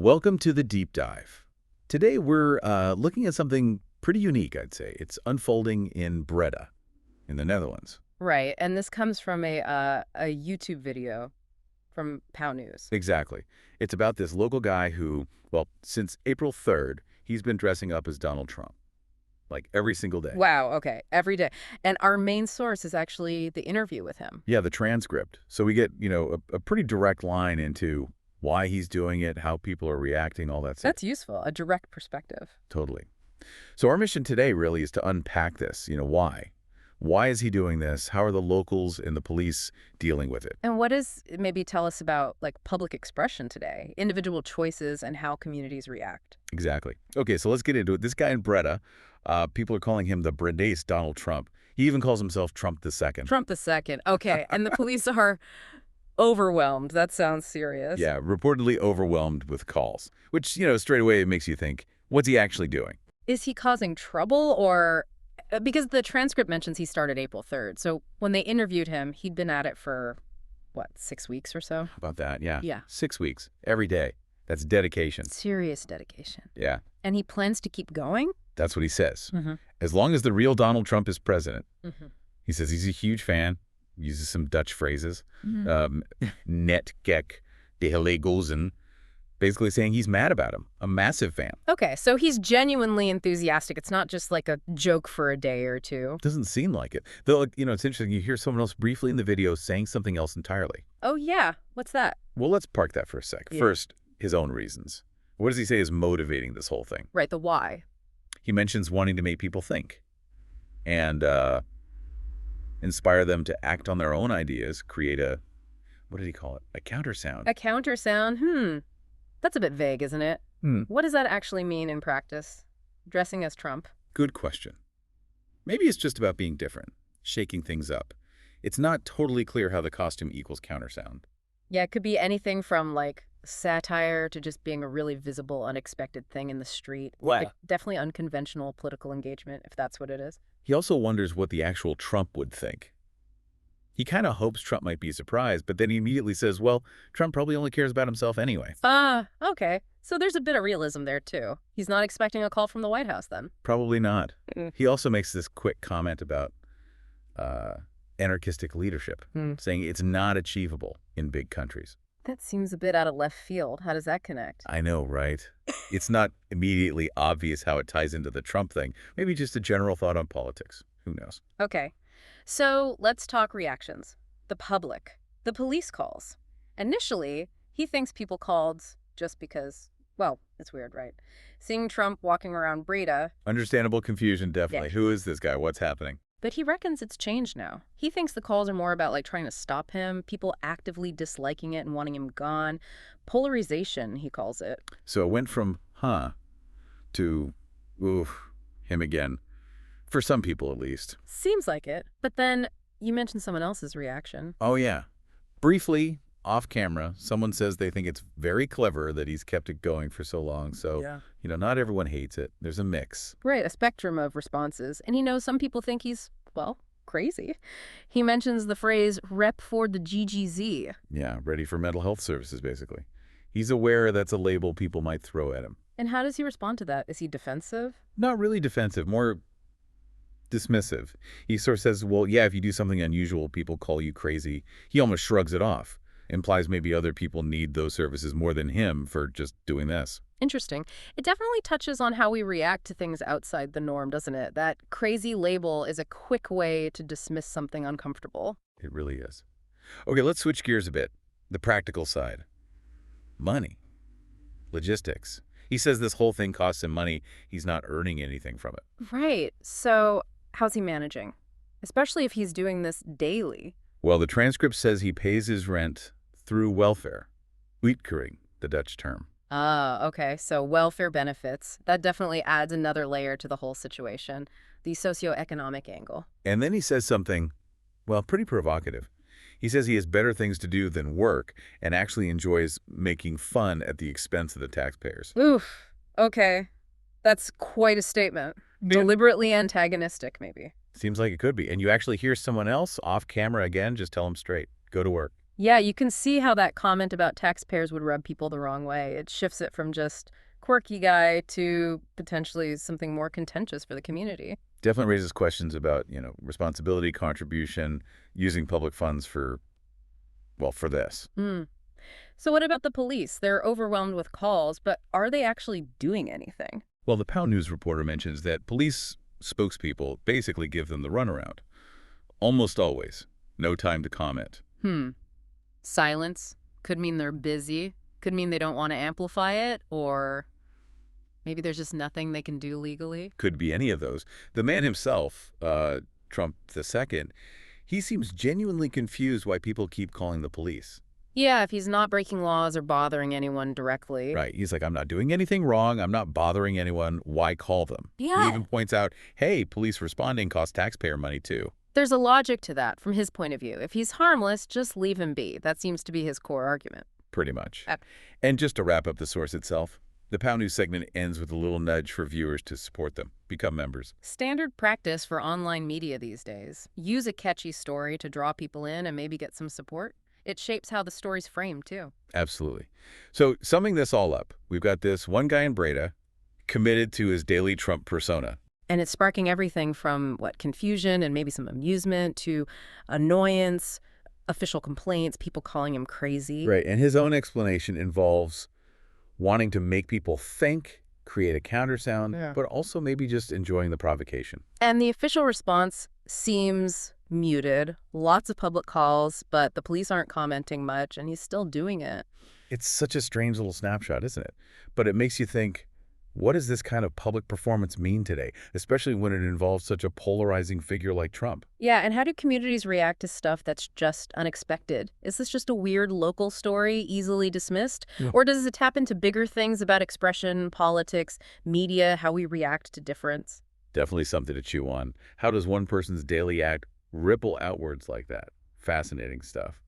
Welcome to the deep dive. Today we're looking at something pretty unique, I'd say. It's unfolding in Breda, in the Netherlands. Right, and this comes from a YouTube video from POW News. Exactly. It's about this local guy who, well, since April 3rd, he's been dressing up as Donald Trump, like every single day. Wow, okay, every day. And our main source is actually the interview with him. Yeah, the transcript. So we get, a pretty direct line into why he's doing it, how people are reacting, all that stuff. That's useful, a direct perspective. Totally. So our mission today really is to unpack this. Why? Why is he doing this? How are the locals and the police dealing with it? And what does maybe tell us about public expression today, individual choices and how communities react? Exactly. Okay, so let's get into it. This guy in Breda, people are calling him the Bredese Donald Trump. He even calls himself Trump the Second. Trump the second. Okay, and the police are overwhelmed. That sounds serious. Yeah, reportedly overwhelmed with calls, which, straight away it makes you think, what's he actually doing? Is he causing trouble or because the transcript mentions he started April 3rd. So when they interviewed him, he'd been at it for, what, 6 weeks or so? How about that? Yeah. Yeah. 6 weeks, every day. That's dedication. Serious dedication. Yeah, And he plans to keep going? that's what he says. Mm-hmm. As long as the real Donald Trump is president. Mm-hmm. He says he's a huge fan, uses some Dutch phrases, Mm-hmm. net gek de hele gozen, basically saying he's mad about him, a massive fan. Okay, so he's genuinely enthusiastic. It's not just like a joke for a day or two. Doesn't seem like it. Though, it's interesting, you hear someone else briefly in the video saying something else entirely. Oh, yeah. What's that? Well, let's park that for a sec. Yeah. First, his own reasons. What does he say is motivating this whole thing? Right, the why. He mentions wanting to make people think and inspire them to act on their own ideas, create what did he call it? A countersound. A countersound? That's a bit vague, isn't it? What does that actually mean in practice? Dressing as Trump? Good question. Maybe it's just about being different, shaking things up. It's not totally clear how the costume equals countersound. Yeah, it could be anything from satire to just being a really visible, unexpected thing in the street. Definitely unconventional political engagement, if that's what it is. He also wonders what the actual Trump would think. He kind of hopes Trump might be surprised, but then he immediately says, well, Trump probably only cares about himself anyway. Okay. So there's a bit of realism there, too. He's not expecting a call from the White House, then. Probably not. Mm. He also makes this quick comment about anarchistic leadership, saying it's not achievable in big countries. That seems a bit out of left field. How does that connect? I know, right? It's not immediately obvious how it ties into the Trump thing. Maybe just a general thought on politics. Who knows? Okay. So let's talk reactions. The public. The police calls. Initially, he thinks people called just because, well, it's weird, right? Seeing Trump walking around Breda. Understandable confusion, definitely. Yeah. Who is this guy? What's happening? But he reckons it's changed now. He thinks the calls are more about trying to stop him, people actively disliking it and wanting him gone. Polarization, he calls it. So it went from, to, him again. For some people, at least. Seems like it. But then you mentioned someone else's reaction. Oh, yeah. Briefly, off camera, someone says they think it's very clever that he's kept it going for so long. So, Yeah. Not everyone hates it. There's a mix. Right, a spectrum of responses. And he knows some people think he's, well, crazy. He mentions the phrase, rep for the GGZ. Yeah, ready for mental health services, basically. He's aware that's a label people might throw at him. And how does he respond to that? Is he defensive? Not really defensive, more dismissive. He sort of says, well, yeah, if you do something unusual, people call you crazy. He almost shrugs it off. Implies maybe other people need those services more than him for just doing this. Interesting. It definitely touches on how we react to things outside the norm, doesn't it? That crazy label is a quick way to dismiss something uncomfortable. It really is. Okay, let's switch gears a bit. The practical side. Money. Logistics. He says this whole thing costs him money. He's not earning anything from it. Right. So how's he managing? Especially if he's doing this daily. Well, the transcript says he pays his rent through welfare. Uitkering, the Dutch term. Okay. So welfare benefits. That definitely adds another layer to the whole situation. The socioeconomic angle. And then he says something, well, pretty provocative. He says he has better things to do than work and actually enjoys making fun at the expense of the taxpayers. Oof. Okay. That's quite a statement. Deliberately antagonistic, maybe. Seems like it could be. And you actually hear someone else off camera again, just tell him straight, go to work. Yeah, you can see how that comment about taxpayers would rub people the wrong way. It shifts it from just quirky guy to potentially something more contentious for the community. Definitely raises questions about, responsibility, contribution, using public funds for, well, for this. Hmm. So what about the police? They're overwhelmed with calls, but are they actually doing anything? Well, the Pound News reporter mentions that police spokespeople basically give them the runaround. Almost always. No time to comment. Hmm. Silence could mean they're busy, could mean they don't want to amplify it, or maybe there's just nothing they can do legally. Could be any of those. The man himself, Trump II, he seems genuinely confused why people keep calling the police. Yeah, if he's not breaking laws or bothering anyone directly. Right. He's like, I'm not doing anything wrong. I'm not bothering anyone. Why call them? He Yeah. even points out, hey, police responding costs taxpayer money too. There's a logic to that from his point of view. If he's harmless, just leave him be. That seems to be his core argument. Pretty much. Uh, And just to wrap up the source itself, the Pound News segment ends with a little nudge for viewers to support them, become members. Standard practice for online media these days. Use a catchy story to draw people in and maybe get some support. It shapes how the story's framed, too. Absolutely. So summing this all up, we've got this one guy in Breda committed to his daily Trump persona. And it's sparking everything from, confusion and maybe some amusement to annoyance, official complaints, people calling him crazy. Right. And his own explanation involves wanting to make people think, create a countersound, Yeah. but also maybe just enjoying the provocation. And the official response seems muted. Lots of public calls, but the police aren't commenting much, and he's still doing it. It's such a strange little snapshot, isn't it? But it makes you think, what does this kind of public performance mean today, especially when it involves such a polarizing figure like Trump? Yeah, and how do communities react to stuff that's just unexpected? Is this just a weird local story, easily dismissed? Yeah. Or does it tap into bigger things about expression, politics, media, how we react to difference? Definitely something to chew on. How does one person's daily act ripple outwards like that? Fascinating stuff.